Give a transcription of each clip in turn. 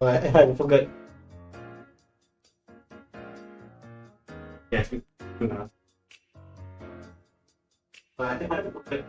I forgot. Yeah, good enough. I forgot.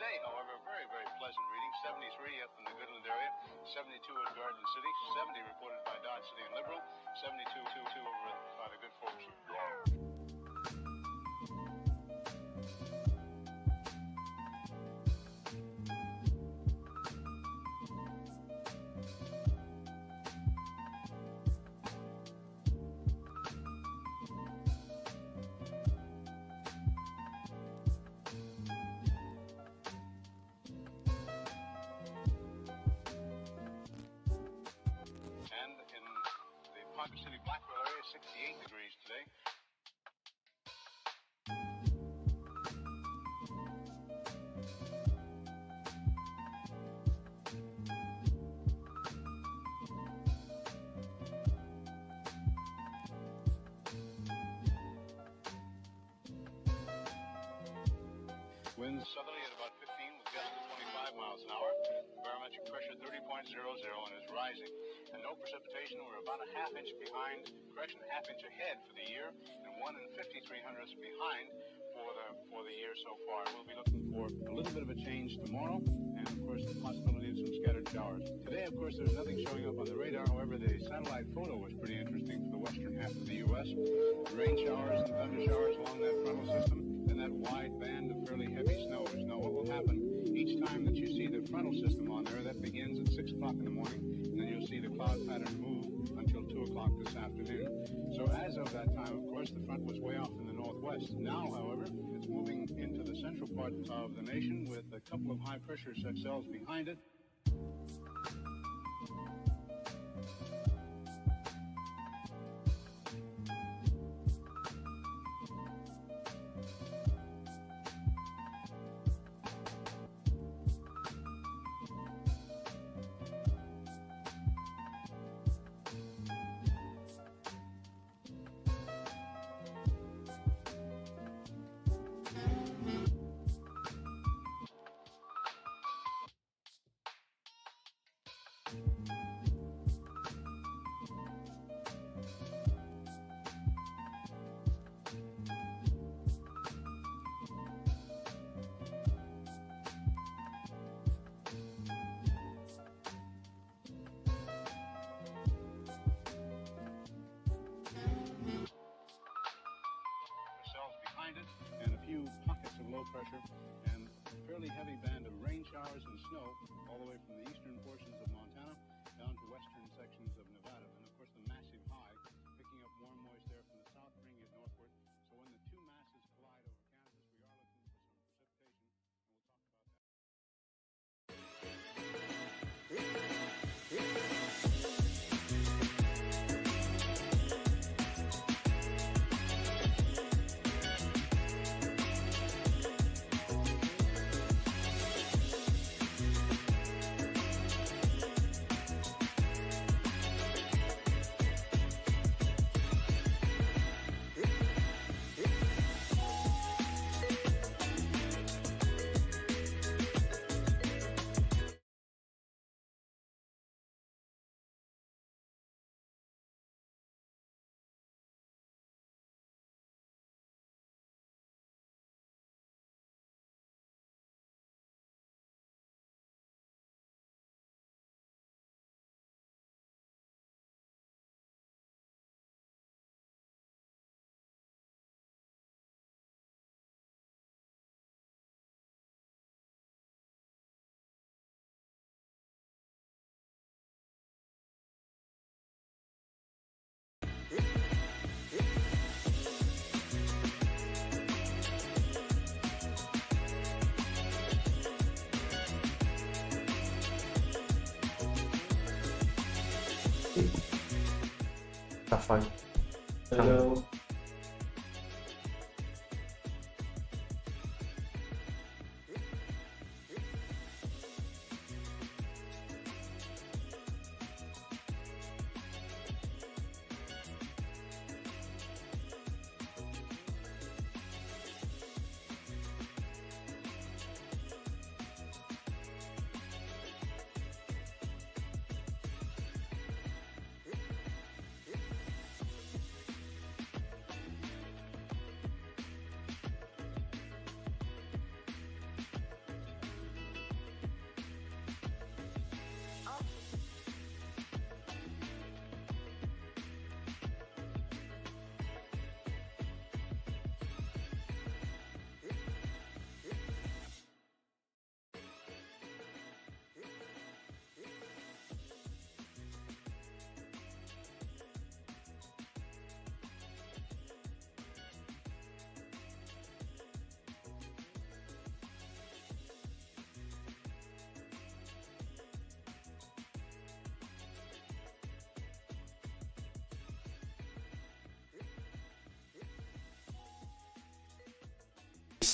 Today, however, very, very pleasant reading. 73 up in the Goodland area, 72 at Garden City, 70 reported by Dodge City and Liberal, 72 over by the good folks of Garden. Poadcast City, Blackwell area, 68 degrees today. Winds southerly at about 15 with gusts of 25 miles an hour. Barometric pressure 30.00 and is rising. And no precipitation. We're about a half inch behind, half inch ahead for the year, and 1 5300ths behind for the year so far. We'll be looking for a little bit of a change tomorrow, and of course the possibility of some scattered showers. Today, of course, there's nothing showing up on the radar. However, the satellite photo was pretty interesting for the western half of the U.S. Rain showers and thunder showers along that frontal system, and that wide band of fairly heavy snows. Now, what will happen each time that you see the frontal system on there? That begins at 6 o'clock in the morning, and then you'll see the cloud pattern move until 2 o'clock this afternoon. So as of that time, of course, the front was way off in the northwest. Now, however, it's moving into the central part of the nation with a couple of high-pressure cells behind it. And a few pockets of low pressure and a fairly heavy band of rain showers and snow all the way from the eastern portions of Montana down to western sections of Nevada. And of course the massive high picking up warm moist air from the south, bringing it northward. So when the two masses collide over Kansas, we are looking for some precipitation, and we'll talk about that. Kapan? Hello.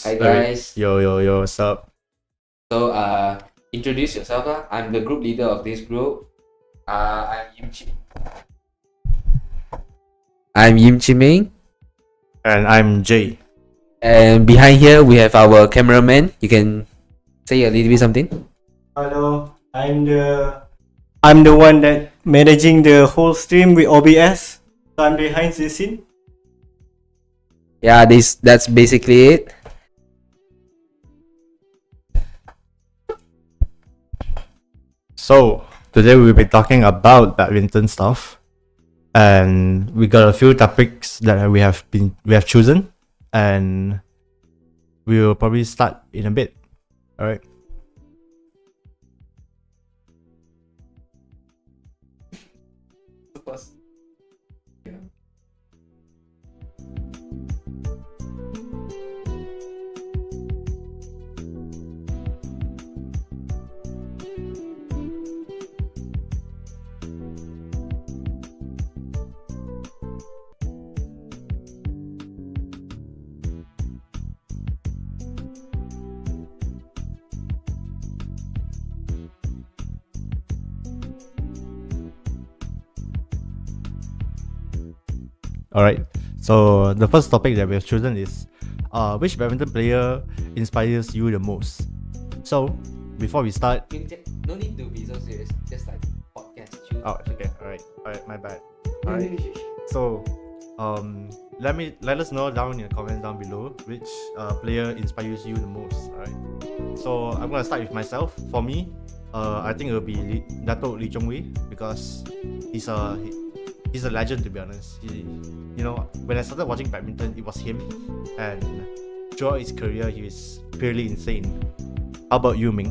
Hi guys. Yo, what's up? So introduce yourself lah. I'm the group leader of this group. I'm Yim Chiming. And I'm Jay. And behind here we have our cameraman. You can say a little bit something. Hello, I'm the one that managing the whole stream with OBS. So I'm behind the scene. Yeah, that's basically it. So today we'll be talking about badminton stuff, and we got a few topics that we have chosen, and we will probably start in a bit. All right. Alright, so the first topic that we have chosen is which badminton player inspires you the most? So, before we start... No need to be so serious, just like podcast. Oh, okay, alright, my bad. Alright, so let us know down in the comments down below which player inspires you the most, alright? So, I'm gonna start with myself. For me, I think it will be Dato' Lee Chong-wei, because he's a legend, to be honest. When I started watching badminton, it was him, and throughout his career, he was purely insane. How about you, Ming?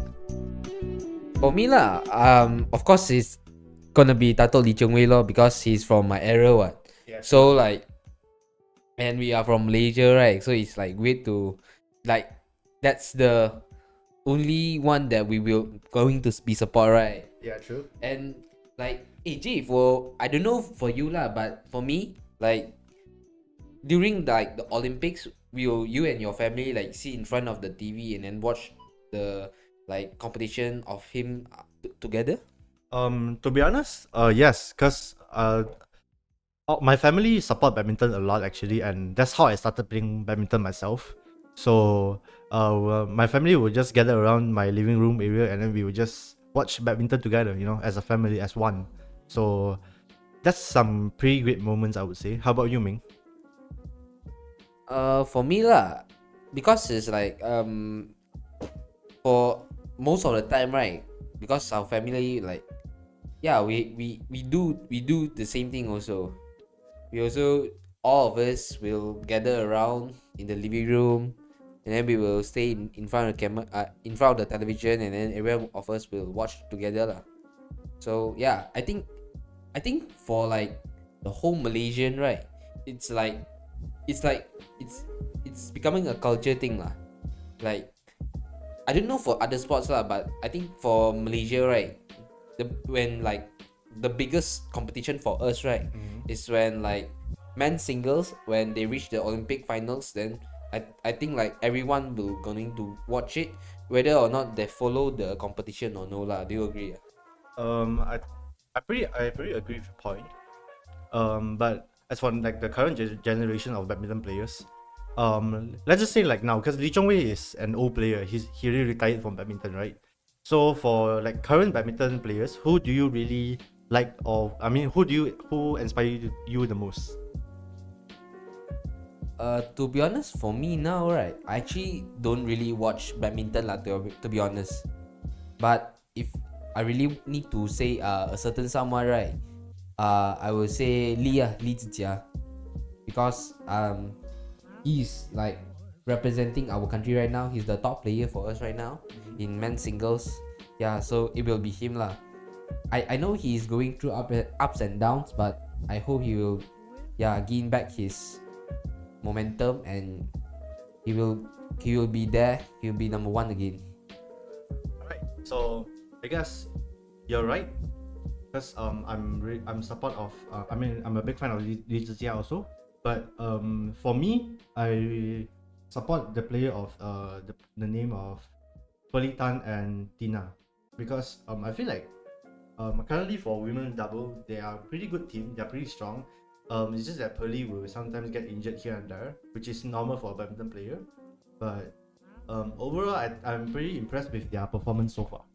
For me lah, of course it's gonna be Dato' Lee Chung-wei lor, because he's from my era what. Yeah. So like, and we are from Malaysia, right? So it's like weird to, like, that's the only one that we will going to be support, right? Yeah, true. And like, Jay, I don't know for you lah, but for me, like, during like the Olympics, you and your family like sit in front of the TV and then watch the like competition of him together? To be honest, yes, cause my family support badminton a lot actually, and that's how I started playing badminton myself. So my family would just gather around my living room area, and then we would just watch badminton together, as a family, as one. So that's some pretty great moments, I would say. How about you, Ming? For me lah, because it's like for most of the time, right? Because our family, like, yeah, we do the same thing also. We also, all of us will gather around in the living room, and then we will stay in front of the camera, in front of the television, and then every one of us will watch together lah. So yeah, I think for like the whole Malaysian, right, it's becoming a culture thing lah. Like, I don't know for other sports lah, but I think for Malaysia, right, when like the biggest competition for us, right, is when like men's singles, when they reach the Olympic finals, then I think like everyone will going to watch it, whether or not they follow the competition or no lah. Do you agree? I pretty agree with your point. But as for like the current generation of badminton players, let's just say like now, because Lee Chong-wei is an old player, he really retired from badminton, right? So for like current badminton players, who do you really like, or I mean, who inspire you the most? To be honest, for me now, right, I actually don't really watch badminton lah, to be honest. But if I really need to say a certain someone, right, I will say Li Zijia, because he's like representing our country right now. He's the top player for us right now in men's singles. Yeah, so it will be him lah. I know he's going through ups and downs, but I hope he will gain back his momentum, and he will be there. He'll be number one again. Alright, so I guess you're right, because I'm support of I'm a big fan of Li Zijia also, but for me, I support the player of the name of Tan and Tina, because I feel like currently for women's double they are pretty good team. They're pretty strong. It's just that Pearly will sometimes get injured here and there, which is normal for a badminton player. But overall, I'm pretty impressed with their performance so far.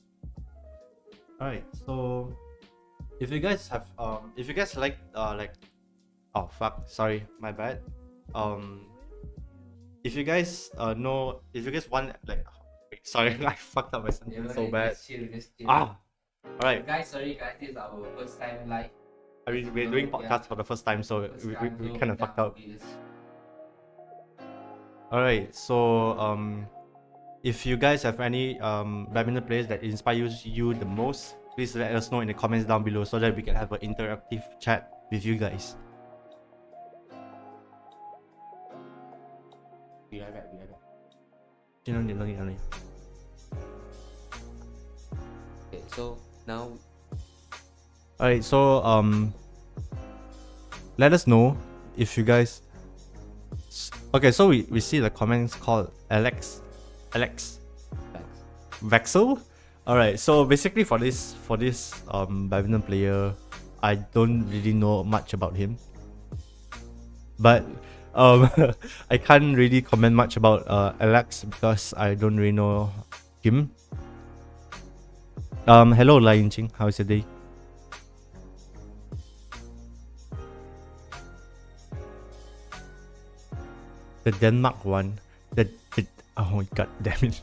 Alright, so if you guys have if you guys like oh fuck, sorry, my bad. If you guys if you guys want wait, sorry, I fucked up my sentence so bad. Alright. Guys, sorry guys, this is our first time live. I mean, we're doing podcasts for the first time, so we kind of fucked up. Alright, so if you guys have any badminton players that inspires you the most, please let us know in the comments down below so that we can have an interactive chat with you guys. Be right back. Okay, so now. Alright, so let us know if you guys. Okay, so we see the comments called Alex Vexel. Alright, so basically for this badminton player, I don't really know much about him, but I can't really comment much about Alex because I don't really know him. Hello Lion Ching, how's your day? The Denmark one. Oh god damn it.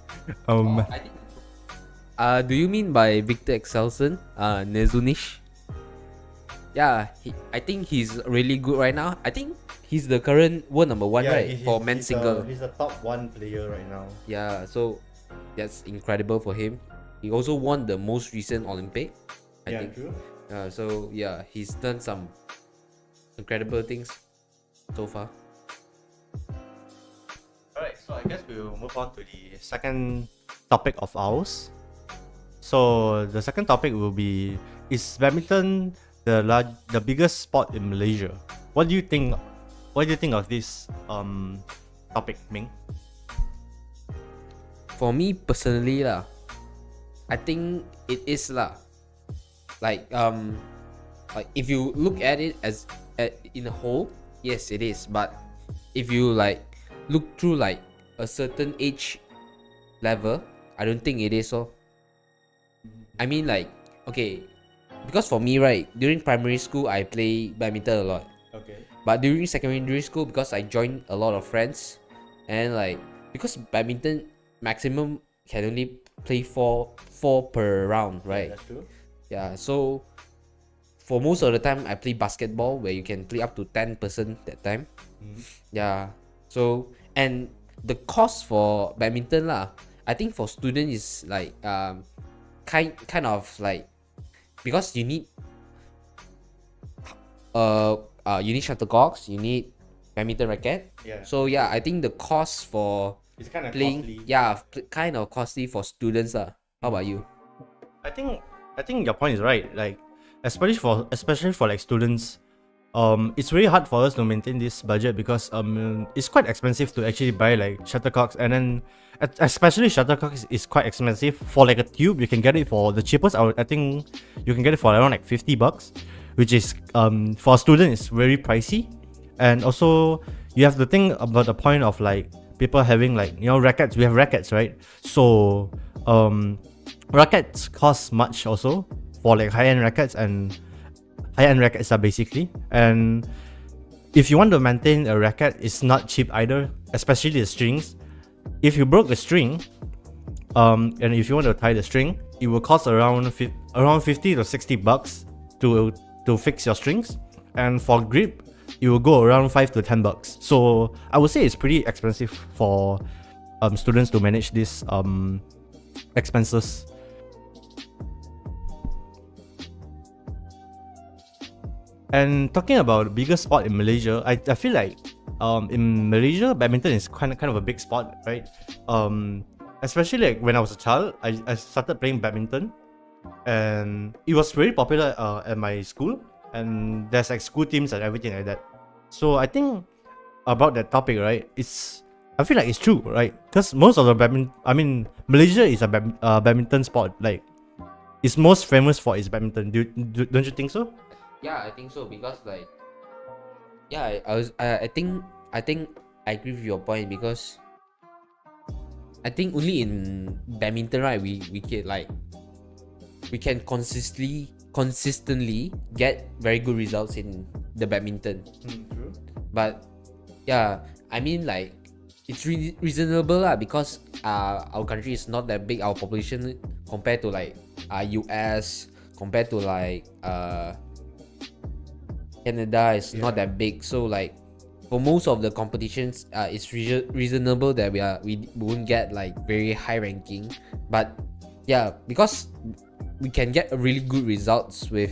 Do you mean by Victor Excelson? Nezunish? Yeah, I think he's really good right now. I think he's the current world number one, right? For men's single. He's the top one player right now. Yeah, so that's incredible for him. He also won the most recent Olympic, I think. True. So yeah, he's done some incredible things so far. Alright, so I guess we'll move on to the second topic of ours. So the second topic will be, is badminton the biggest sport in Malaysia? What do you think of this topic, Ming? For me personally I think it is like if you look at it as in a whole, yes it is, but if you look through a certain age level, I don't think it is so. I mean okay, because for me during primary school I play badminton a lot. Okay. But during secondary school, because I joined a lot of friends, and because badminton maximum can only play four per round, right? Yeah, that's true. Yeah, so for most of the time I play basketball where you can play up to 10 person that time. Yeah, so and the cost for badminton I think for students is kind of because you need shuttlecocks, you need badminton racket. Yeah. So yeah, I think the cost for It's kind of playing costly. kind of costly for students. How about you? I think your point is right. Especially for students, it's really hard for us to maintain this budget because it's quite expensive to actually buy shuttlecocks, and then especially shuttlecocks is quite expensive. For a tube, you can get it for the cheapest. I think you can get it for around $50, which is for a student is very pricey. And also you have to think about the point of people having rackets. We have rackets, right? So rackets cost much also for high-end rackets, and high-end rackets are basically, and if you want to maintain a racket, it's not cheap either, especially the strings. If you broke the string, and if you want to tie the string, it will cost around $50 to $60 to fix your strings, and for grip it will go around $5 to $10. So I would say it's pretty expensive for students to manage these expenses. And talking about biggest sport in Malaysia, I feel in Malaysia, badminton is kind of a big sport, right? Especially when I was a child, I started playing badminton, and it was very popular at my school, and there's school teams and everything like that. So I think about that topic, right? It's I feel like it's true, right? Because most of the Malaysia is a badminton sport. Like, it's most famous for its badminton. Don't you think so? Yeah, I think so because like, yeah, I think I agree with your point because I think only in badminton, right, we can consistently get very good results in the badminton. True. But yeah, I mean like it's reasonable lah because our country is not that big. Our population compared to like US, compared to like Canada is not that big. So like for most of the competitions, it's reasonable that we won't get like very high ranking. But yeah, because we can get really good results with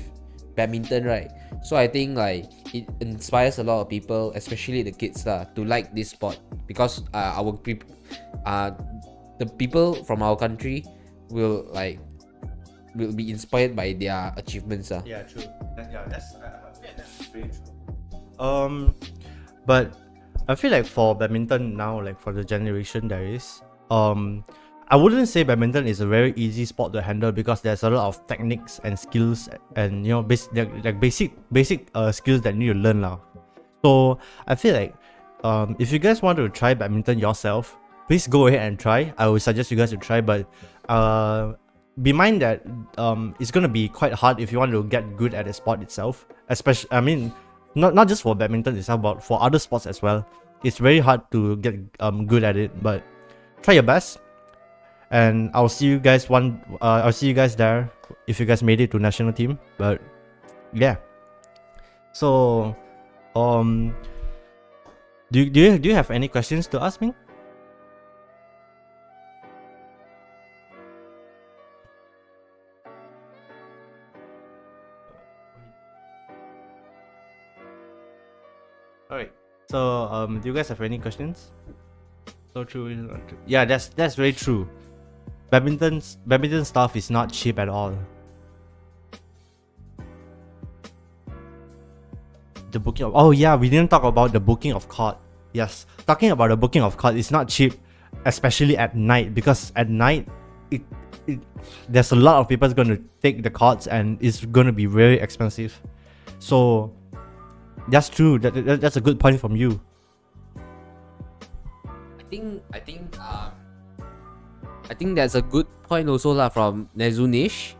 badminton, right? So I think like it inspires a lot of people, especially the kids lah, to like this sport because the people from our country will be inspired by their achievements lah. Yeah, true. That's very true. But I feel like for badminton now, like for the generation there is, I wouldn't say badminton is a very easy sport to handle because there's a lot of techniques and skills and basic skills that you need to learn now. So I feel like if you guys want to try badminton yourself, please go ahead and try. I would suggest you guys to try, but be mind that it's gonna be quite hard if you want to get good at the sport itself. Especially, not just for badminton itself, but for other sports as well. It's very hard to get good at it, but try your best. And I'll see you guys there if you guys made it to national team. But yeah. So do you have any questions to ask me? Alright. So do you guys have any questions? So true. Yeah, that's very true. Badminton stuff is not cheap at all. The booking of we didn't talk about the booking of court. Yes, talking about the booking of court, it's not cheap, especially at night, because at night there's a lot of people going to take the courts and it's going to be very expensive. So that's true. That's a good point from you. I think that's a good point also lah from Nezunish,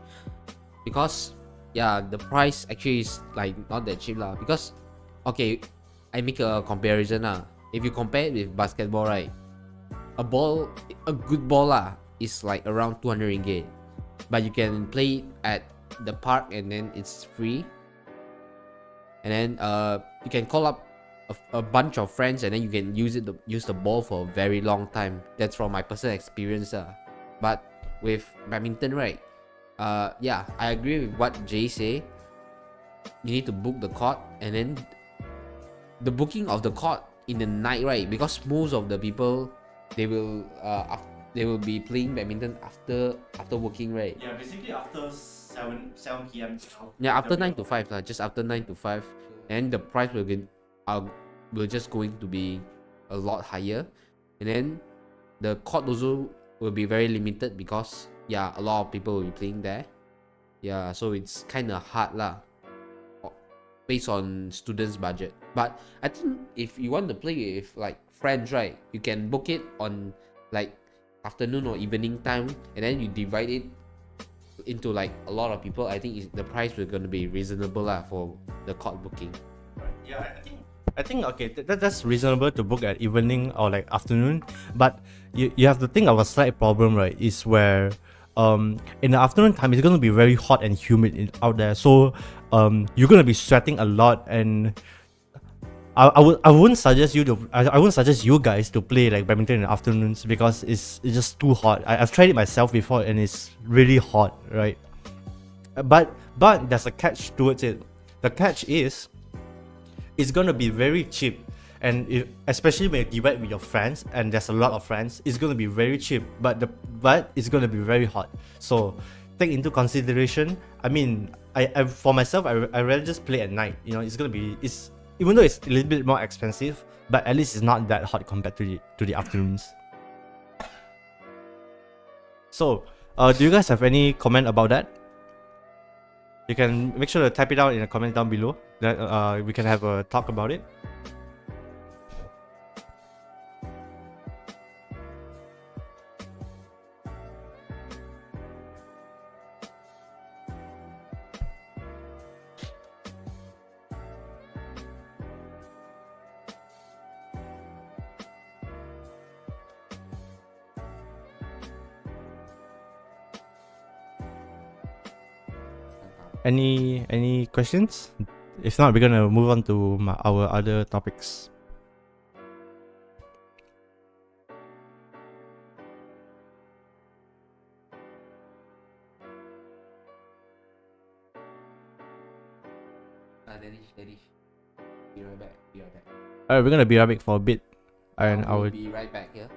because yeah, the price actually is like not that cheap lah. Because okay, I make a comparison lah. If you compare it with basketball, right, a good ball lah is like around 200 ringgit, but you can play at the park and then it's free. And then you can call up a bunch of friends and then you can use the ball for a very long time. That's from my personal experience. But with badminton, right? Yeah, I agree with what Jay say. You need to book the court, and then the booking of the court in the night, right? Because most of the people they will be playing badminton after working, right? Yeah, basically after 7 p.m. Yeah, after 9 to 5 lah, just after 9 to 5, and the price will just going to be a lot higher, and then the court also will be very limited because yeah, a lot of people will be playing there. Yeah, so it's kind of hard lah, based on students' budget. But I think if you want to play with like friends, right, you can book it on like afternoon or evening time, and then you divide it into like a lot of people. I think the price will gonna be reasonable lah for the court booking. Right. Yeah, I think okay, that's reasonable to book at evening or like afternoon. But you have to think of a slight problem, right? Is where in the afternoon time it's gonna be very hot and humid out there. So you're gonna be sweating a lot, and I wouldn't suggest you guys to play like badminton in the afternoons because it's just too hot. I've tried it myself before and it's really hot, right? But there's a catch towards it. The catch is it's gonna be very cheap, and especially when you divide with your friends and there's a lot of friends, it's gonna be very cheap. But it's gonna be very hot. So take into consideration. I mean, I for myself, I rather just play at night. You know, it's even though it's a little bit more expensive, but at least it's not that hot compared to the afternoons. So, do you guys have any comment about that? You can make sure to type it out in the comments down below. That we can have a talk about it. Any questions? If not, we're gonna move on to our other topics. Danish. Be right back. Alright, we're gonna be right back for a bit, and I We'll will. be right back here.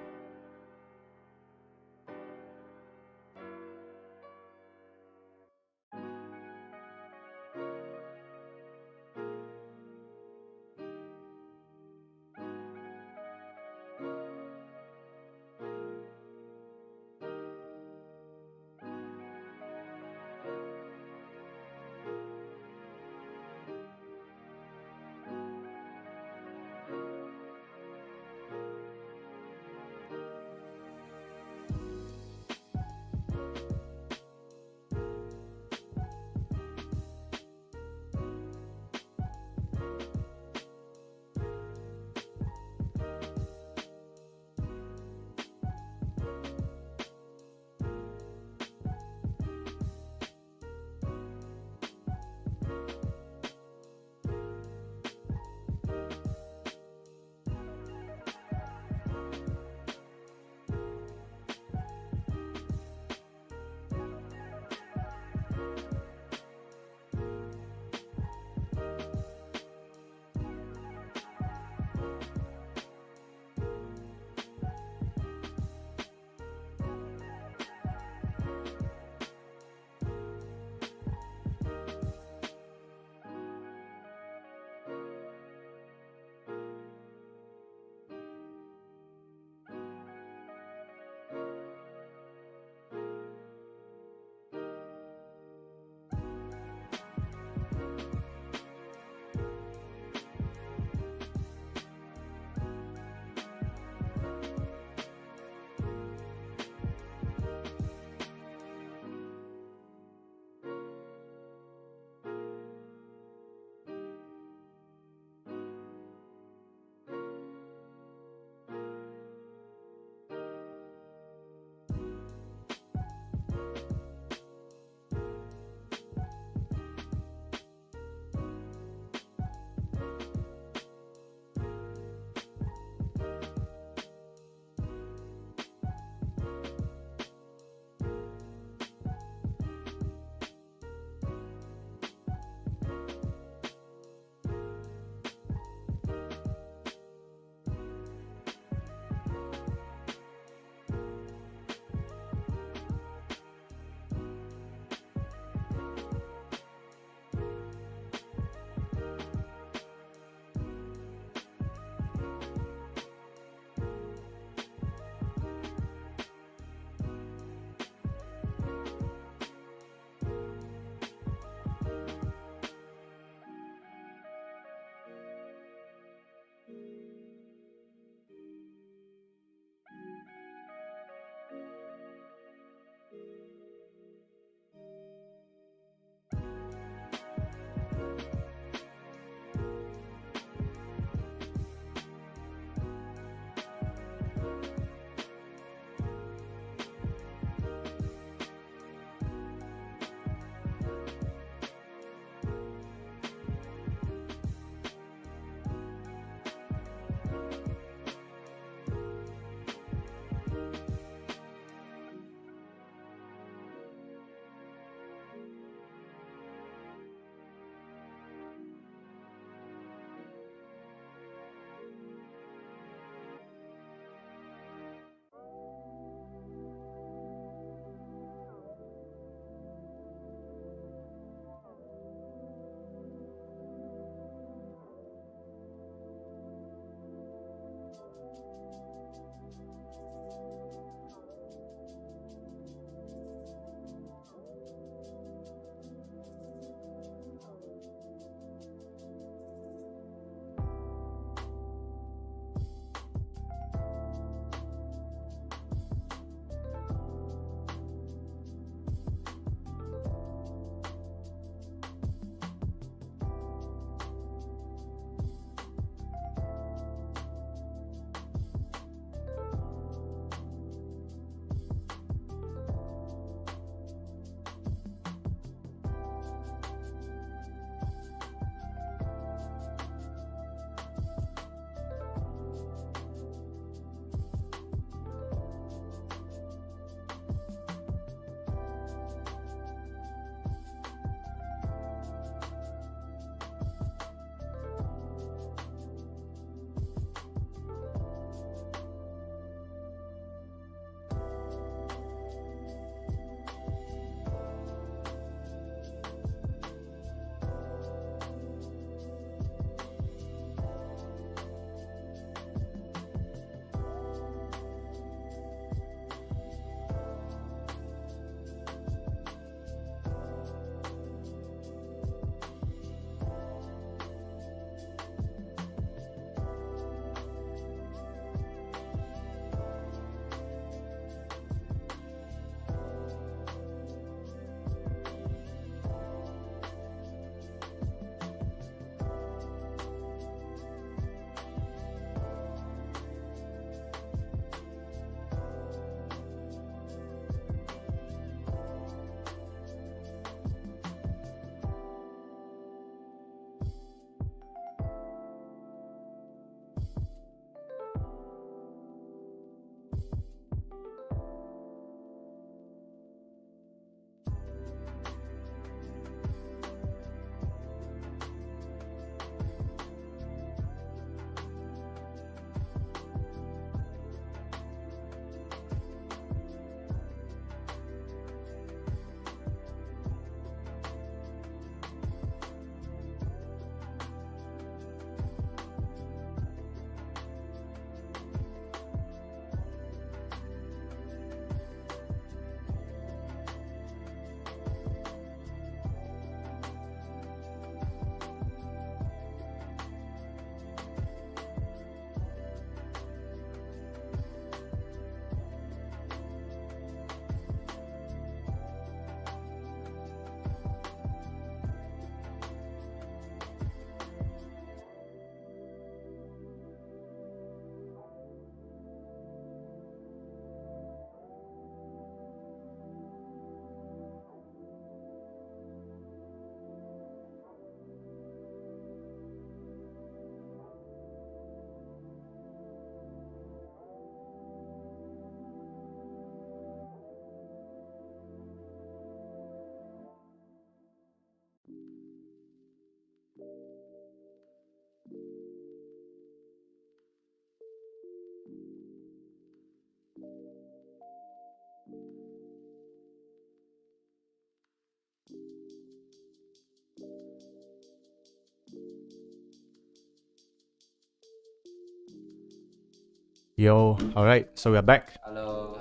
Yo, alright, so we're back. Hello.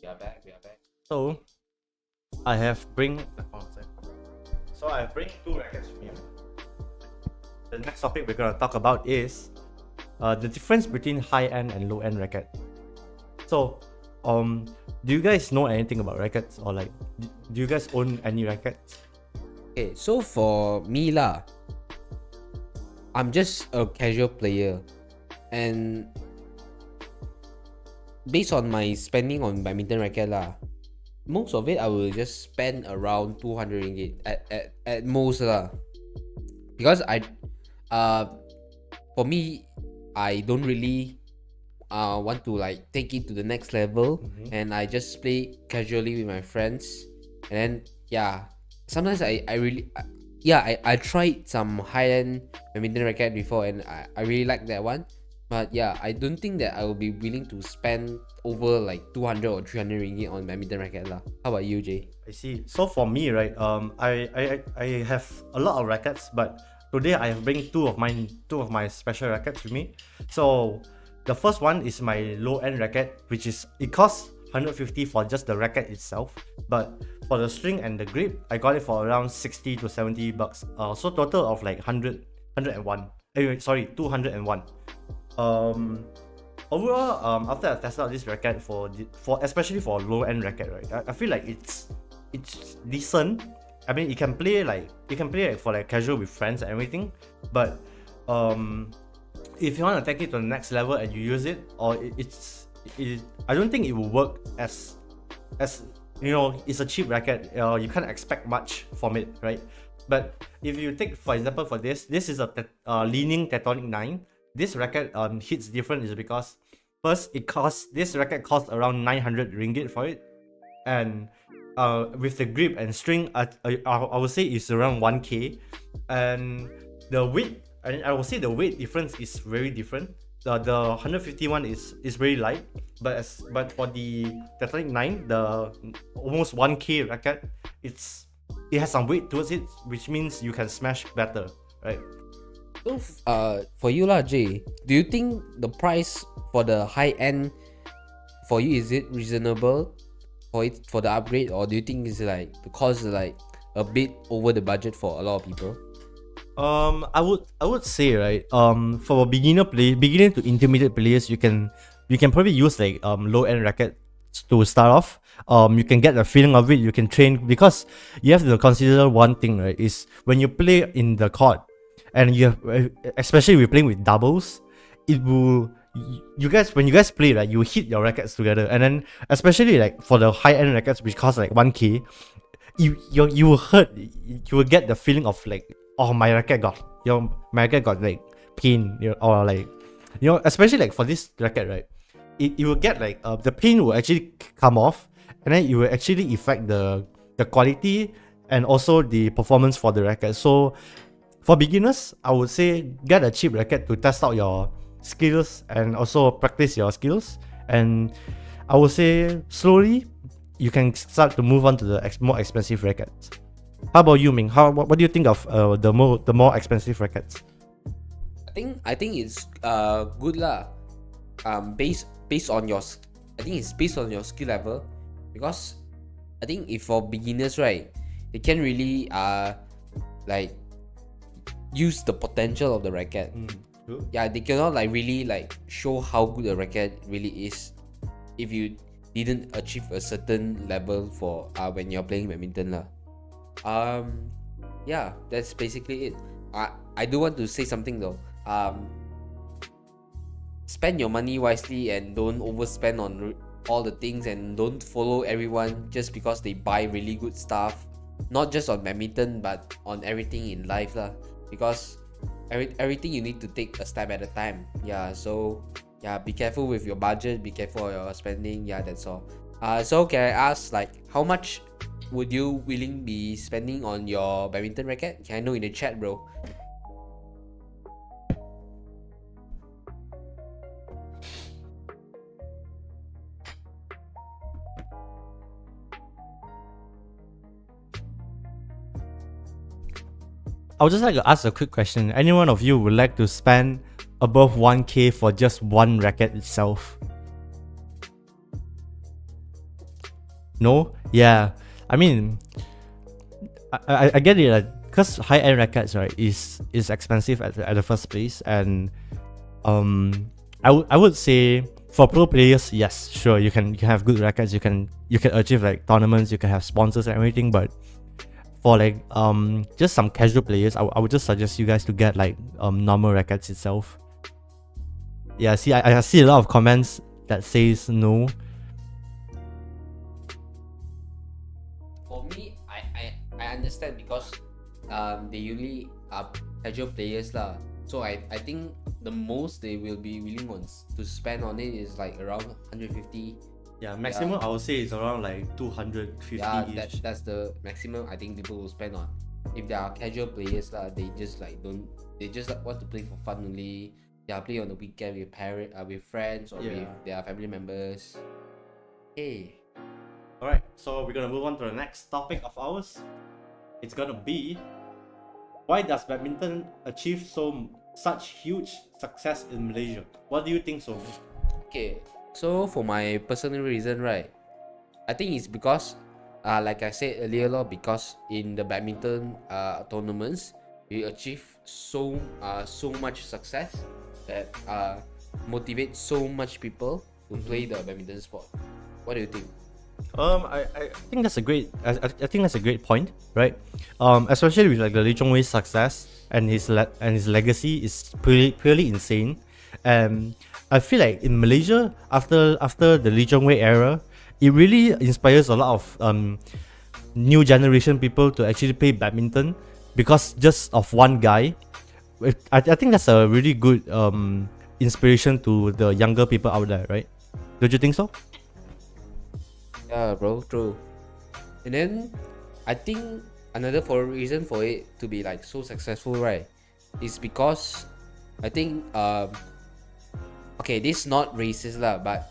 We are back. So, I have bring. So I bring 2 rackets with me. The next topic we're gonna talk about is the difference between high-end and low-end racket. So, do you guys know anything about rackets, or like, do you guys own any rackets? Okay, so for me lah, I'm just a casual player, and based on my spending on badminton racket lah, most of it I will just spend around 200 ringgit at most lah. Because for me, I don't really want to like take it to the next level, and I just play casually with my friends. And then sometimes I tried some high-end badminton racket before, and I really like that one. But I don't think that I will be willing to spend over like 200 or 300 ringgit on badminton racket lah. How about you, Jay? I see. So for me, right, I have a lot of rackets, but today I have bring two of my special rackets with me. So the first one is my low-end racket, which is, it costs 150 for just the racket itself, but for the string and the grip, I got it for around 60 to 70 bucks. So total of like 101. 201. Overall, after I tested out this racket for especially for low-end racket, right, I feel like it's decent. I mean, you can play for like casual with friends and everything, but if you want to take it to the next level and you use it, or I don't think it will work as you know, it's a cheap racket. You can't expect much from it, right? But if you take, for example, for this is a leaning Tectonic 9. This racket hits different is because first, this racket costs around 900 ringgit for it, and with the grip and string, I would say it's around 1k, and the weight, I would say the weight difference is very different. The 151 is very light, but for the Tectonic 9, the almost 1k racket, it has some weight towards it, which means you can smash better, right? So for you lah, Jay, do you think the price for the high end for you, is it reasonable for the upgrade, or do you think it's like the cost is like a bit over the budget for a lot of people? I would say, right, for beginner to intermediate players, you can probably use like low end racket to start off. You can get the feeling of it, you can train, because you have to consider one thing, right, is when you play in the court, and especially if you're playing with doubles, when you guys play, right, you hit your rackets together, and then especially like for the high end rackets which cost like 1k, you will get the feeling of like, oh, my racket got like pain, or like, especially like for this racket, right, it will get like the pain will actually come off, and then it will actually affect the quality and also the performance for the racket. So for beginners, I would say get a cheap racket to test out your skills and also practice your skills, and I would say slowly you can start to move on to the more expensive rackets. How about you, Ming? What do you think of the more expensive rackets? I think it's good lah. Based on your, I think it's based on your skill level, because I think if for beginners, right, they can really like use the potential of the racket. They cannot like really like show how good the racket really is if you didn't achieve a certain level for when you're playing badminton lah. That's basically it. I do want to say something though. Spend your money wisely and don't overspend on all the things, and don't follow everyone just because they buy really good stuff, not just on badminton but on everything in life lah, because everything you need to take a step at a time. So be careful with your budget, be careful of your spending. That's all. So can I ask, like, how much would you willing be spending on your badminton racket? Can I know in the chat, bro? I would just like to ask a quick question. Any one of you would like to spend above 1K for just one racket itself. No? Yeah. I mean, I get it, because high-end rackets, right, is expensive at the first place, and I would say for pro players, yes, sure, you can have good rackets, you can achieve like tournaments, you can have sponsors and everything, but for like just some casual players, I would just suggest you guys to get like normal rackets itself. Yeah, see, I see a lot of comments that says no. For me, I understand because they usually are casual players lah. So I think the most they will be willing to spend on it is like around 150. Yeah, maximum I would say is around like 250. Yeah, that's the maximum I think people will spend on. If they are casual players lah, they just want to play for fun only. Yeah, play on the weekend with friends or with their family members. Hey. Alright, so we're gonna move on to the next topic of ours. It's gonna be, why does badminton achieve such huge success in Malaysia? What do you think so? Okay, so for my personal reason, right, I think it's because, like I said earlier, because in the badminton tournaments, we achieve so much success that motivates so much people to play the badminton sport. What do you think? I think that's a great I think that's a great point, right? Especially with like the Lee Chong Wei's success and his legacy is purely insane. I feel like in Malaysia, after the Lee Chong Wei era, it really inspires a lot of new generation people to actually play badminton because just of one guy. I think that's a really good inspiration to the younger people out there, right? Don't you think so? Yeah, bro, true. And then I think another reason for it to be like so successful, right, is because I think okay, this is not racist lah, but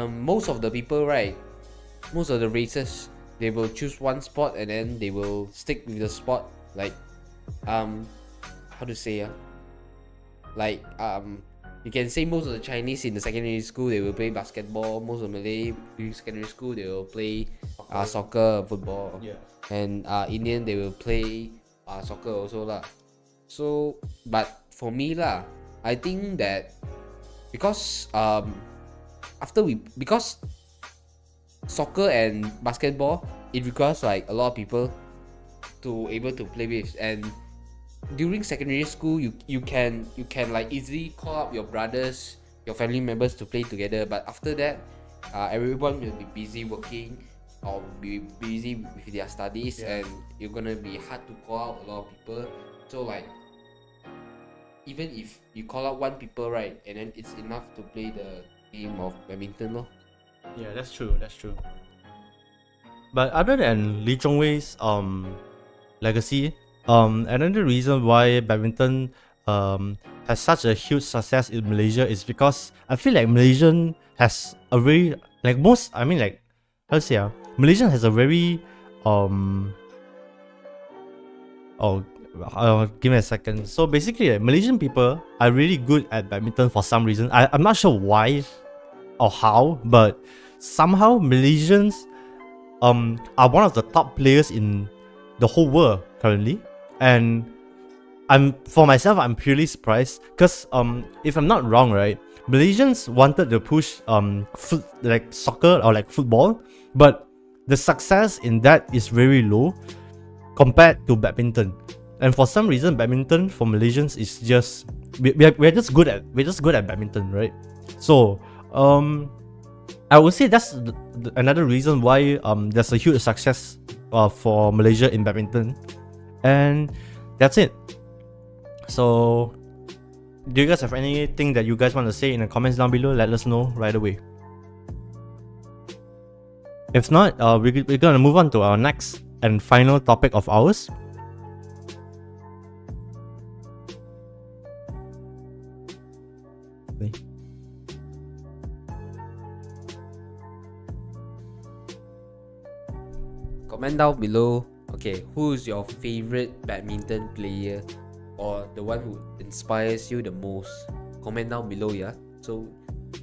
most of the people, right, most of the races, they will choose one sport and then they will stick with the sport. Like how to say like you can say most of the Chinese in the secondary school, they will play basketball. Most of Malay in secondary school, they will play soccer, football. Yeah. And Indian, they will play soccer also lah. So, but for me lah, I think that because because soccer and basketball, it requires like a lot of people to able to play with, and during secondary school, you can like easily call up your brothers, your family members to play together. But after that, everyone will be busy working or be busy with their studies, and you're gonna be hard to call out a lot of people. So like, even if you call out one people, right, and then it's enough to play the game of badminton, lor. Yeah, that's true. But other than Lee Chong Wei's legacy, another reason why badminton has such a huge success in Malaysia is because I feel like Malaysian has a very Malaysian has a very give me a second. So basically, like, Malaysian people are really good at badminton for some reason. I'm not sure why or how, but somehow Malaysians are one of the top players in the whole world currently. And I'm purely surprised because if I'm not wrong, right, Malaysians wanted to push like soccer or like football, but the success in that is very low compared to badminton. And for some reason, badminton for Malaysians is just we're just good at badminton, right? So I would say that's another reason why there's a huge success for Malaysia in badminton. And that's it. So, do you guys have anything that you guys want to say in the comments down below? Let us know right away. If not, we're gonna move on to our next and final topic of ours. Comment down below. Okay, who's your favorite badminton player or the one who inspires you the most? Comment down below, yeah. So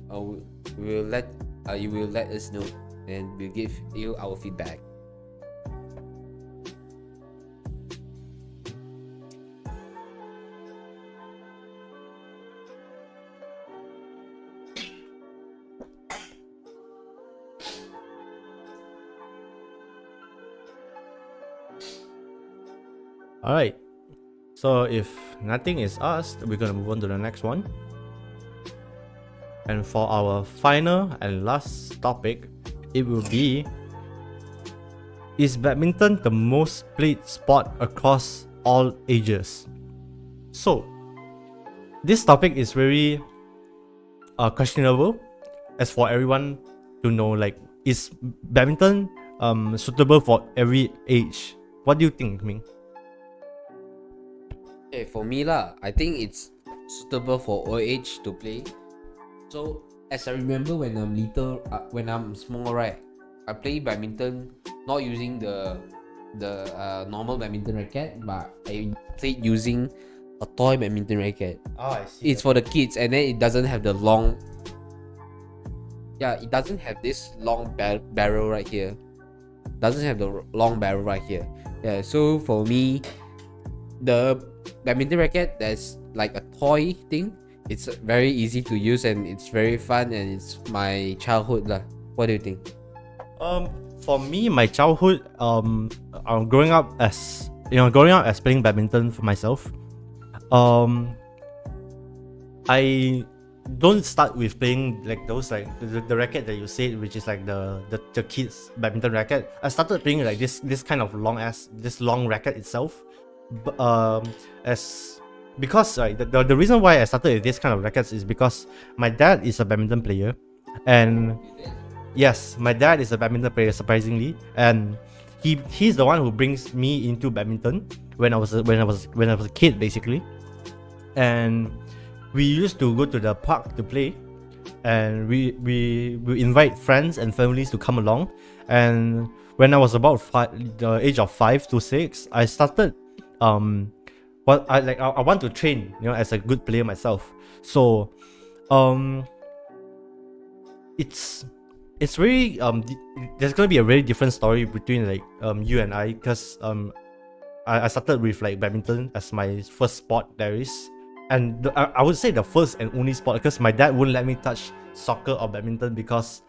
we will let you will let us know, and we'll give you our feedback. Alright. So if nothing is asked, we're gonna move on to the next one. And for our final and last topic, it will be: is badminton the most played sport across all ages? So this topic is very questionable, as for everyone to know, like, is badminton suitable for every age? What do you think, Ming? Okay, for me lah, I think it's suitable for all age to play. So as I remember when I'm little, when I'm small, right, I play badminton not using the normal badminton racket, but I played using a toy badminton racket. Oh, I see. It's for the kids, and then it doesn't have the long. Yeah, it doesn't have this long barrel right here. Doesn't have the long barrel right here. Yeah, so for me, the badminton racket that's like a toy thing, it's very easy to use and it's very fun, and it's my childhood lah. What do you think? For me, my childhood, growing up as playing badminton for myself, I don't start with playing like those, like the racket that you said, which is like the kids badminton racket. I started playing like this kind of long racket itself. Because the reason why I started with this kind of rackets is because my dad is a badminton player, and yes, my dad is a badminton player, surprisingly, and he's the one who brings me into badminton when I was a kid, basically. And we used to go to the park to play, and we invite friends and families to come along. And when I was about the age of 5 to 6, I started I want to train, as a good player myself. So it's really there's gonna be a very different story between like you and I, because I started with like badminton as my first sport there is, and I would say the first and only sport, because my dad wouldn't let me touch soccer or badminton because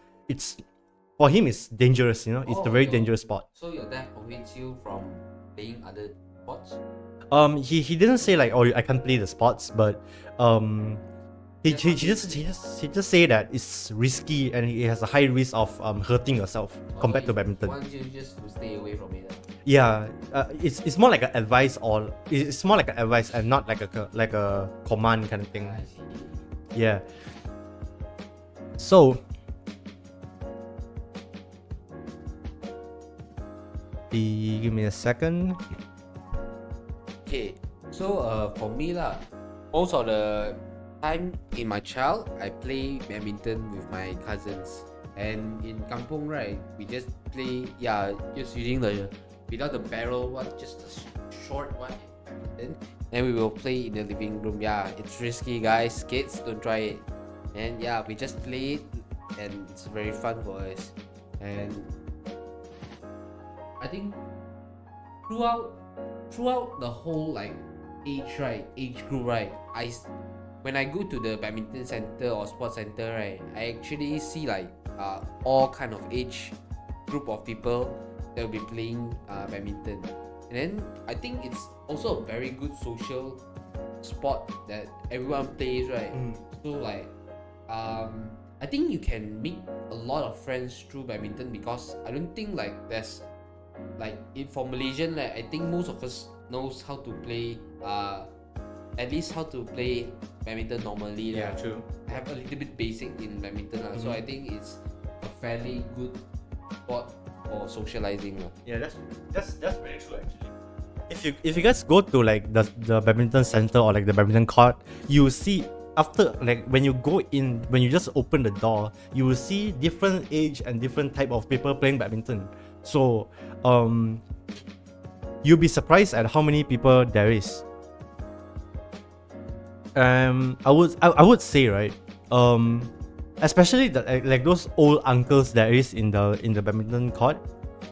for him it's dangerous, it's a very dangerous sport. So your dad prohibits you from playing other sports? He didn't say like, oh, I can't play the sports, but he just say that it's risky and it has a high risk of hurting yourself compared to badminton. He wants you just to stay away from it. Yeah, it's more like an advice, or it's more like an advice and not like a command kind of thing. I see. Yeah. So give me a second. Okay, so for me lah, most of the time in my child, I play badminton with my cousins, and in kampung, right, we just play, just using without the barrel one, just a short one, badminton, and we will play in the living room. Yeah, it's risky, guys, kids, don't try it. And yeah, we just play it, and it's very fun for us. And I think throughout the whole like age group, right, when I go to the badminton center or sports center, right, I actually see like all kind of age group of people that will be playing badminton. And then I think it's also a very good social sport that everyone plays, right? So like I think you can make a lot of friends through badminton, because I don't think like there's like for Malaysian, like, I think most of us knows how to play at least how to play badminton normally. Yeah, true. I have a little bit basic in badminton, so I think it's a fairly good sport for socializing. Yeah, that's very true actually. If you guys go to like the badminton center or like the badminton court, you see, after like when you go in, when you just open the door, you will see different age and different type of people playing badminton. So you'll be surprised at how many people there is. I would say, right, especially like those old uncles that is in the badminton court,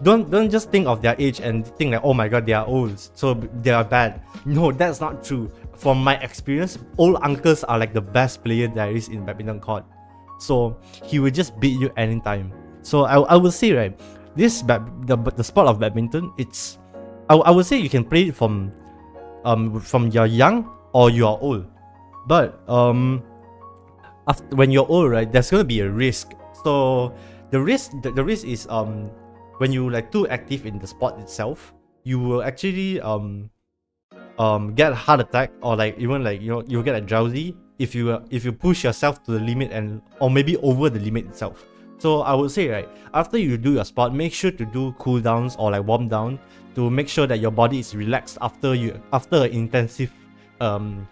don't just think of their age and think like, oh my god, they are old, so they are bad. No, that's not true. From my experience, old uncles are like the best player there is in badminton court. So he will just beat you anytime. So I would say, right, the sport of badminton, it's I would say you can play it from you're young or you are old. But after, when you're old, right, there's gonna be a risk. So the risk is when you like too active in the sport itself, you will actually get a heart attack, or like even like you'll get a drowsy if you push yourself to the limit, and or maybe over the limit itself. So I would say, right, after you do your sport, make sure to do cool downs or like warm down to make sure that your body is relaxed after an intensive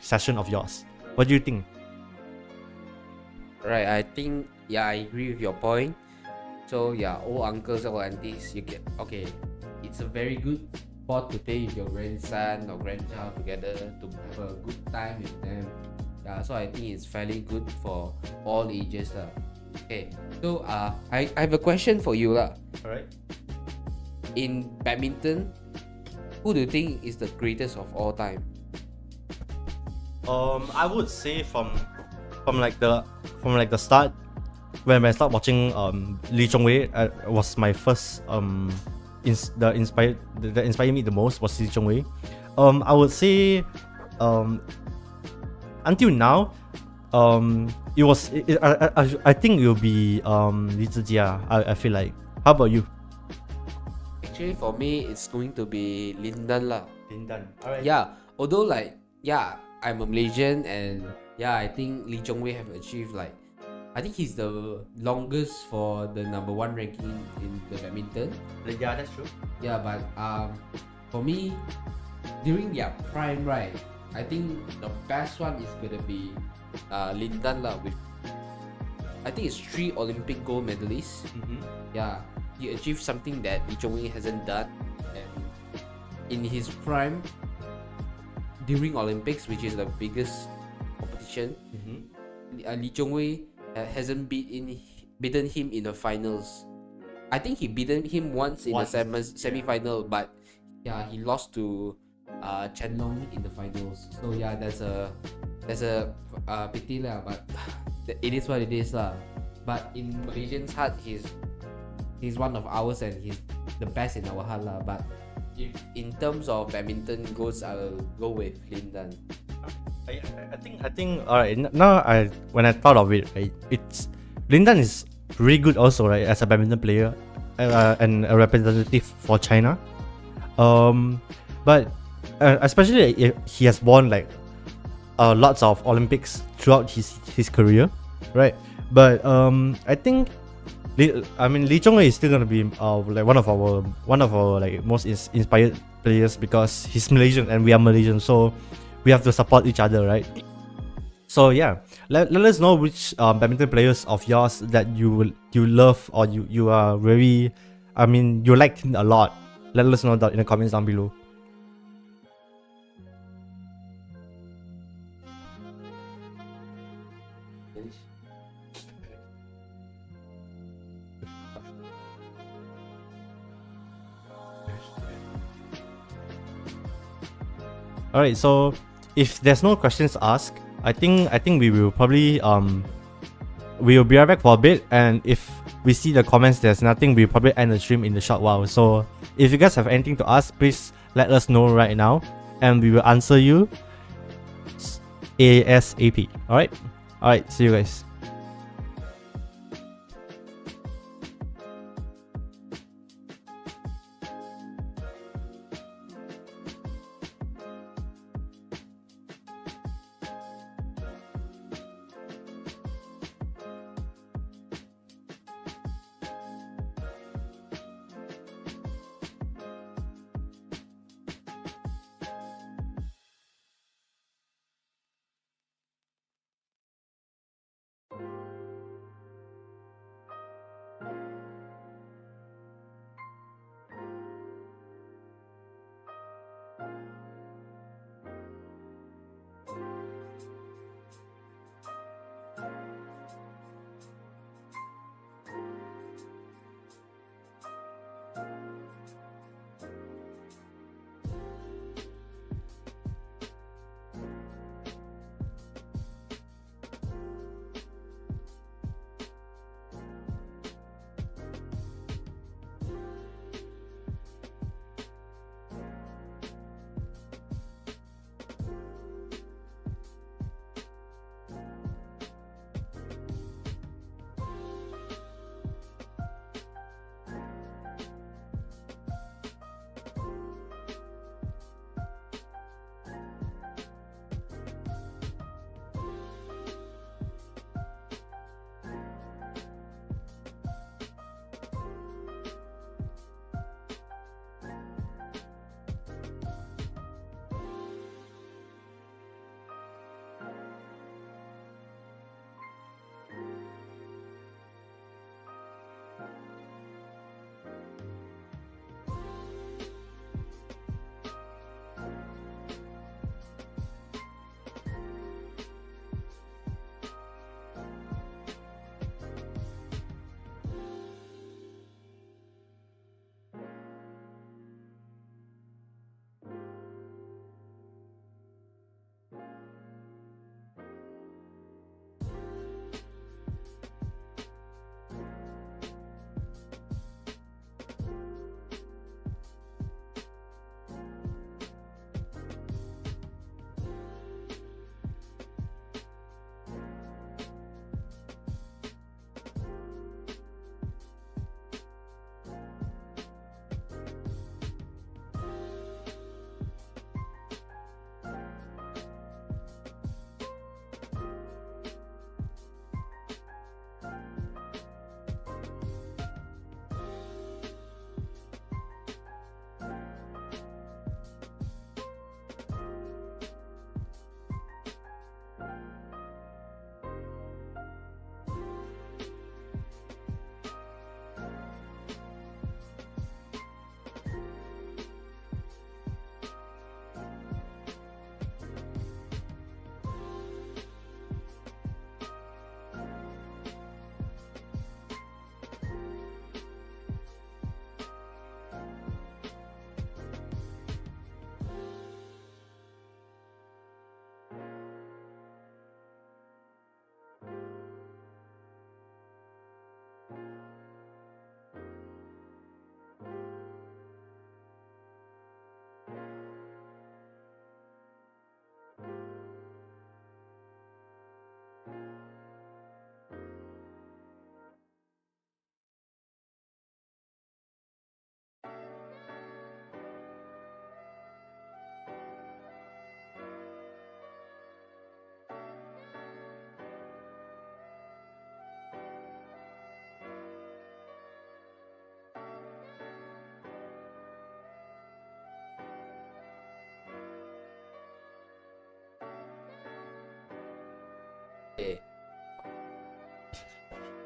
session of yours. What do you think? Right, I think, yeah, I agree with your point. So yeah, old uncles or aunties, you get, okay, it's a very good sport to play with your grandson or grandchild together to have a good time with them. Yeah, so I think it's fairly good for all ages lah. Okay, so I have a question for you lah. Alright. In badminton, who do you think is the greatest of all time? I would say from the start, when I started watching Lee Chong-wei, was my first that inspired me the most was Lee Chong-wei. I would say until now, I think it will be Li Zijia. I feel like. How about you? Actually, for me, it's going to be Lindan lah. Lindan. Alright. Yeah, although like, yeah, I'm a Malaysian, and yeah, I think Lee Chong-wei have achieved like, I think he's the longest for the number 1 ranking in the badminton. Yeah, that's true. Yeah, but for me, during their prime, right, I think the best one is gonna be Lindan lah, with I think it's 3 Olympic gold medalists. Yeah, he achieved something that Lee Chong-wei hasn't done, and in his prime during Olympics, which is the biggest competition, Lee Chong-wei hasn't beaten him in the finals. I think he beaten him once in the semi-final, but yeah, he lost to Chen Long in the finals. So yeah, that's a pity lah, but it is what it is lah. But in Malaysian's heart, he's one of ours, and he's the best in our heart lah. But if in terms of badminton goes, I'll go with Lindan. I think alright, now when I thought of it, right, it's Lindan is really good also, right, as a badminton player and a representative for China. But especially he has won like lots of Olympics throughout his career, right? But I think Lee Chong-wei is still gonna be like one of our like most inspired players, because he's Malaysian and we are Malaysian, so we have to support each other, right? So yeah, let us know which badminton players of yours that you love, or you are very, you like a lot. Let us know that in the comments down below. Alright, so if there's no questions asked, I think we will probably we will be right back for a bit, and if we see the comments there's nothing, we'll probably end the stream in a short while. So if you guys have anything to ask, please let us know right now, and we will answer you ASAP. Alright, see you guys.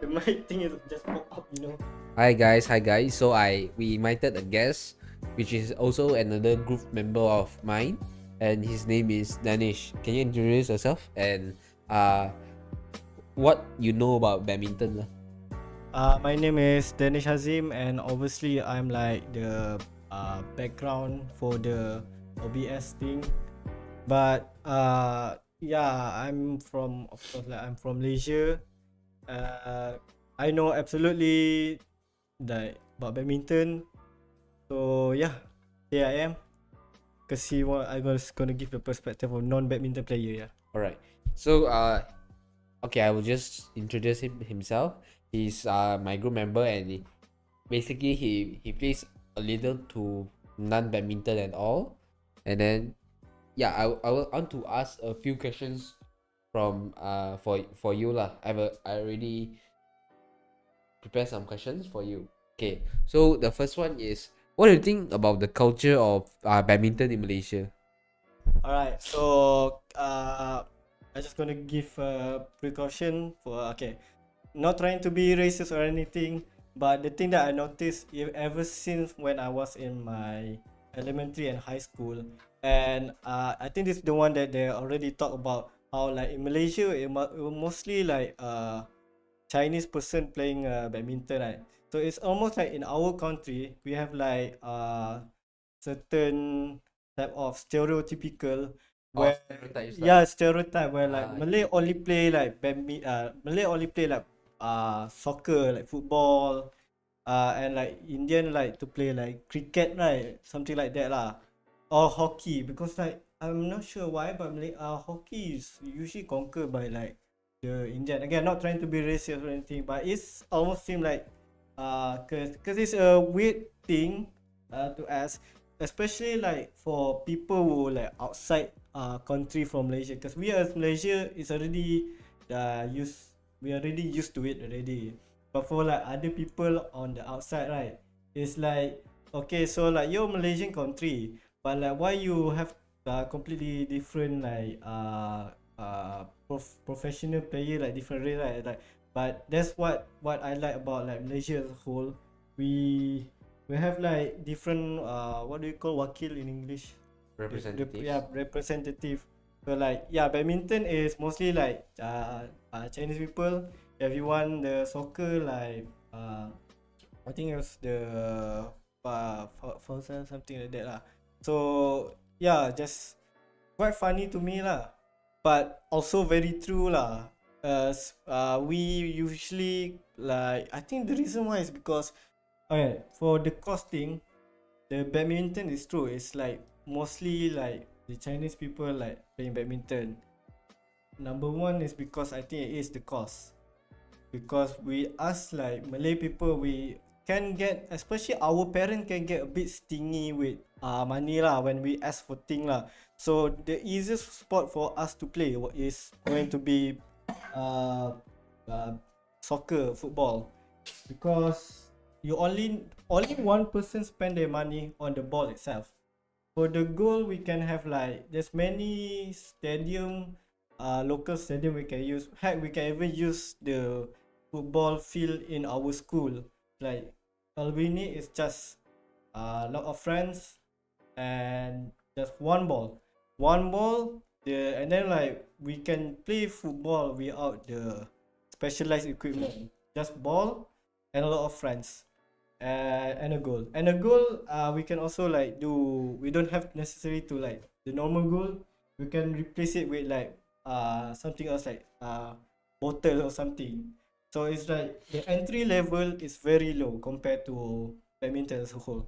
the mic thing is just pop up, you know. Hi guys. So we invited a guest, which is also another group member of mine, and his name is Danish. Can you introduce yourself and what you know about badminton lah? My name is Danish Hazim, and obviously I'm like the background for the OBS thing. But yeah, of course, like I'm from Malaysia. I know absolutely like about badminton. So yeah, here I am. Cause I was gonna give the perspective of non-badminton player. Yeah. All right. So okay, I will just introduce himself. He's my group member, and basically he plays a little to none badminton at all. And then yeah, I will want to ask a few questions from for you lah. I already prepared some questions for you. Okay, so the first one is, what do you think about the culture of badminton in Malaysia? Alright, so I'm just gonna give a precaution for not trying to be racist or anything, but the thing that I noticed ever since when I was in my elementary and high school, and I think this is the one that they already talked about, how like in Malaysia it mostly like Chinese person playing badminton, right? So it's almost like in our country we have like certain type of stereotypical where Stereotypes, stereotype where like Malay only play like Malay only play like soccer, like football, and like Indian like to play like cricket, right? Something like that lah, or hockey, because like I'm not sure why, but Malay hockey is usually conquered by like the Indian. Again, not trying to be racist or anything, but it's almost seem like cause it's a weird thing to ask, especially like for people who like outside country from Malaysia, because we as Malaysia is already we already used to it already. But for like other people on the outside, right, it's like, okay, so like you're Malaysian country, but like why you have completely different like professional player, like different race, right? Like, but that's what I like about like Malaysia as a whole. We have like different what do you call wakil in English? Representatives. Representative. So like badminton is mostly like Chinese people. Everyone the soccer like I think it was the Fawzan, something like that lah. So yeah, just quite funny to me lah, but also very true lah. As we usually like, I think the reason why is because for the costing, the badminton is true. It's like mostly like the Chinese people like playing badminton. Number one is because I think it is the cost. Because we us like Malay people, we can get, especially our parents can get a bit stingy with money lah when we ask for thing lah. So the easiest sport for us to play is going to be soccer, football, because you only one person spend their money on the ball itself. For the goal, we can have like there's many stadium, local stadium we can use. Heck, we can even use the football field in our school. Like all we need is just a lot of friends and just one ball. And then like we can play football without the specialized equipment. Just ball and a lot of friends. And a goal. We can also like do. We don't have necessarily to like the normal goal. We can replace it with like something else, like bottle or something. So it's like the entry level is very low compared to badminton as a whole.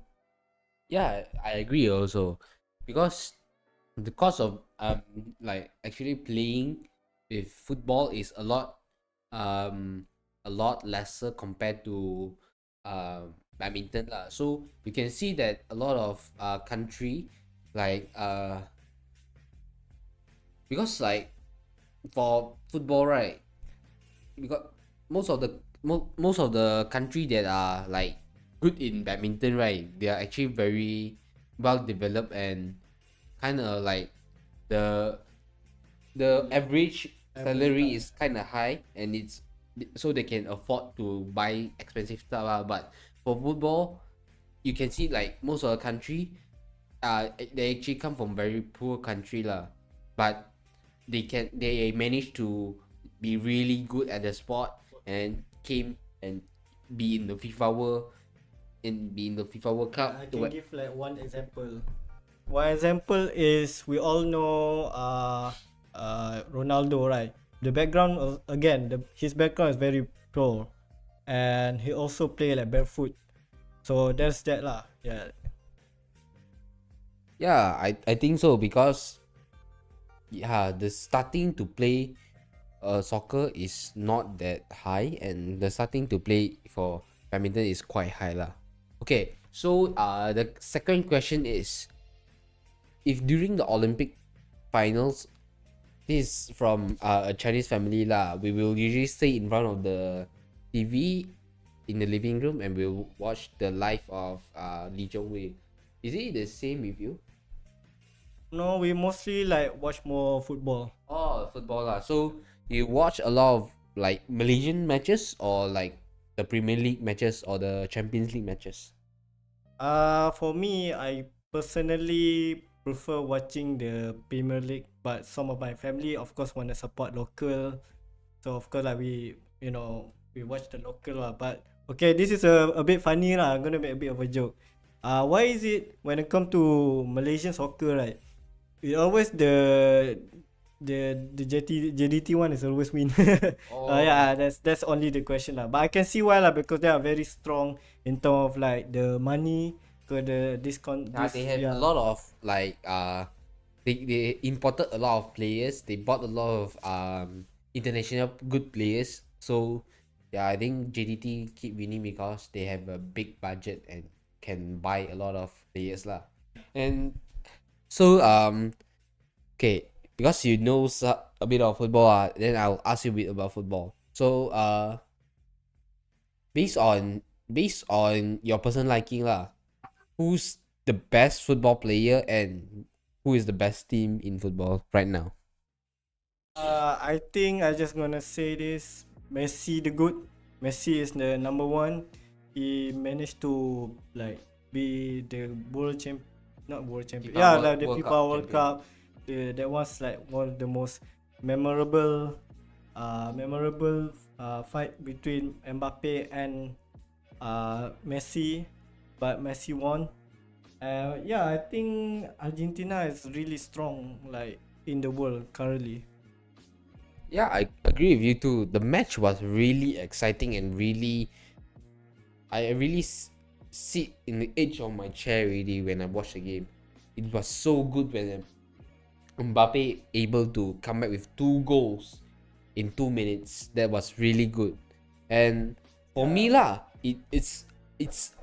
Yeah, I agree also, because the cost of like actually playing with football is a lot lesser compared to badminton lah. So you can see that a lot of country like because like for football, right, because most of the country that are like good in badminton, right, they are actually very well developed, and kind of like the average salary is kind of high, and it's so they can afford to buy expensive stuff lah. But for football, you can see like most of the country, they actually come from very poor country lah, but they managed to be really good at the sport and came and be in the FIFA World Cup. I can give like one example. One example is we all know Ronaldo, right? The background again, his background is very pro, and he also play like barefoot. So that's that lah. Yeah. Yeah, I think so because the starting to play soccer is not that high, and the starting to play for badminton is quite high lah. Okay, so the second question is, if during the Olympic finals, this is from a Chinese family lah, we will usually stay in front of the TV in the living room and we'll watch the life of Lee Jong Wei. Is it the same with you? No, we mostly like watch more football. Oh, football lah. So you watch a lot of like Malaysian matches or like the Premier League matches or the Champions League matches? For me, I personally prefer watching the Premier League, but some of my family, of course, want to support local. So of course, like we watch the local lah. But okay, this is a bit funny lah. I'm gonna make a bit of a joke. Why is it when it come to Malaysian soccer, right? It always the JDT one is always win. Yeah, that's only the question lah. But I can see why lah, because they are very strong in terms of like the money, because the discount. They have a lot of like they imported a lot of players. They bought a lot of international good players. So yeah, I think JDT keep winning because they have a big budget and can buy a lot of players lah. And so okay, because you know a bit of football, then I'll ask you a bit about football. So based on your personal liking lah, who's the best football player and who is the best team in football right now? I think I just gonna say this: Messi the good. Messi is the number one. He managed to like be the world champ, not world champion. Yeah, like the FIFA World Cup. That was like one of the most memorable fight between Mbappe and Messi, but Messi won. Yeah, I think Argentina is really strong, like in the world currently. Yeah, I agree with you too. The match was really exciting and I really sit in the edge of my chair really when I watched the game. It was so good when Mbappe able to come back with 2 goals in 2 minutes. That was really good. And for me lah, it's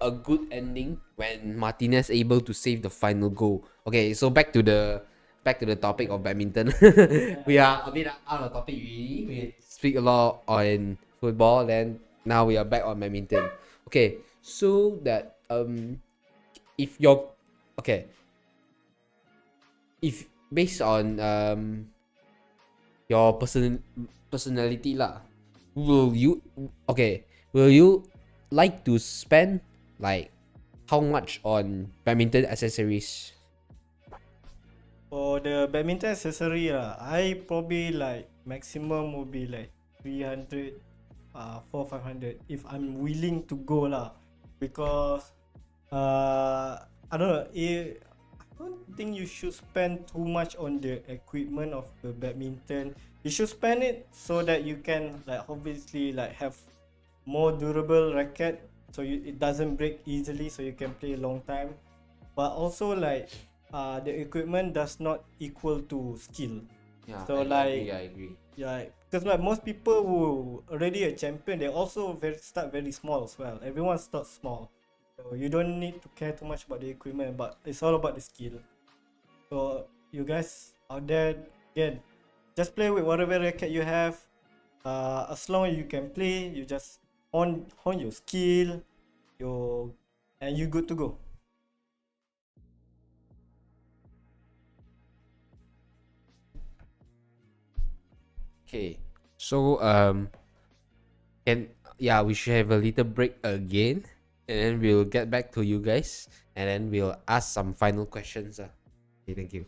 a good ending when Martinez able to save the final goal. Okay, so back to the topic of badminton. We are a bit out of topic really. We speak a lot on football, then now we are back on badminton. Okay, so that if based on your personality lah, will you like to spend like how much on badminton accessories? For the badminton accessory lah, I probably like maximum would be like 300, 500 if I'm willing to go lah, because I don't know. I don't think you should spend too much on the equipment of the badminton. You should spend it so that you can like obviously like have more durable racket, so it doesn't break easily, so you can play a long time. But also like the equipment does not equal to skill. Yeah, So I like agree. yeah, because like most people who already a champion, they also start very small as well. Everyone starts small, so you don't need to care too much about the equipment, but it's all about the skill. So you guys out there, again, just play with whatever racket you have. As long as you can play, you just hone your skill, and you good to go. Okay, so We should have a little break again, and then we'll get back to you guys, and then we'll ask some final questions. Okay, thank you.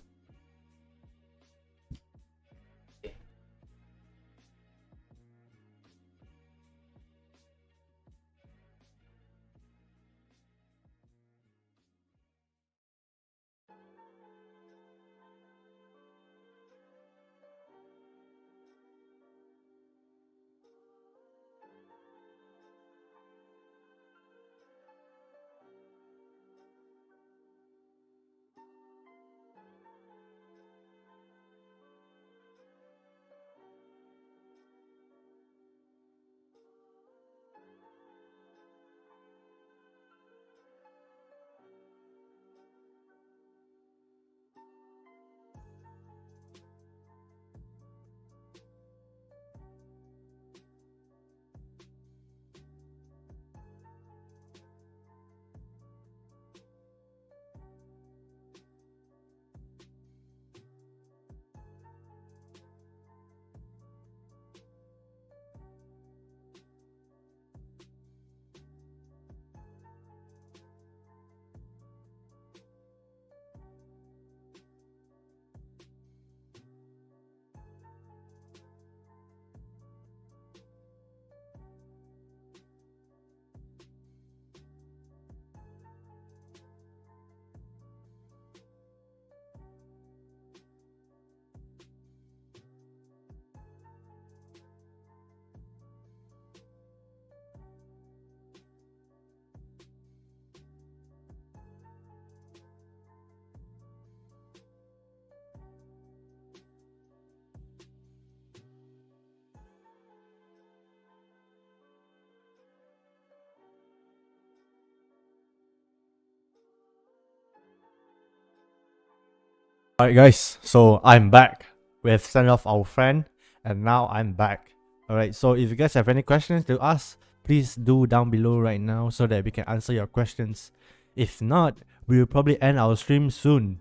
Alright, guys, so I'm back. We have sent off our friend, and now I'm back. Alright, so if you guys have any questions to ask, please do down below right now so that we can answer your questions. If not, we will probably end our stream soon.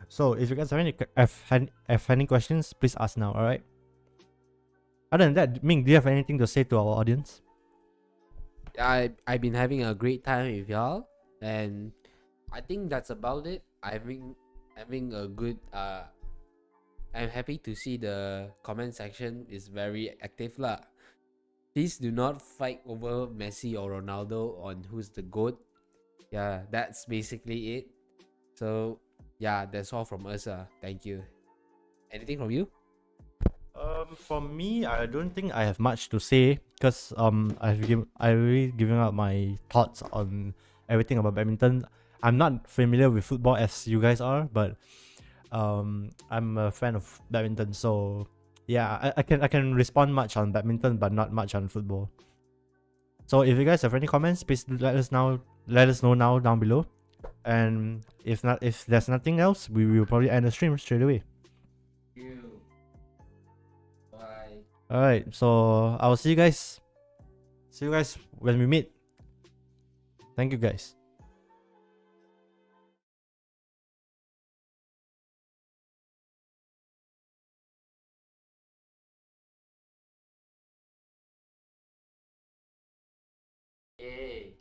So if you guys have any questions, please ask now, alright? Other than that, Ming, do you have anything to say to our audience? I've been having a great time with y'all, and I think that's about it. Having a good I'm happy to see the comment section is very active lah. Please do not fight over Messi or Ronaldo on who's the GOAT. Yeah, that's basically it. So yeah, that's all from us. Thank you. Anything from you? For me, I don't think I have much to say because I really given out my thoughts on everything about badminton. I'm not familiar with football as you guys are, but I'm a fan of badminton, so yeah, I can respond much on badminton, but not much on football. So if you guys have any comments, please let us know now down below. And if there's nothing else, we will probably end the stream straight away. Bye. Alright, so I'll see you guys. See you guys when we meet. Thank you guys. Yay.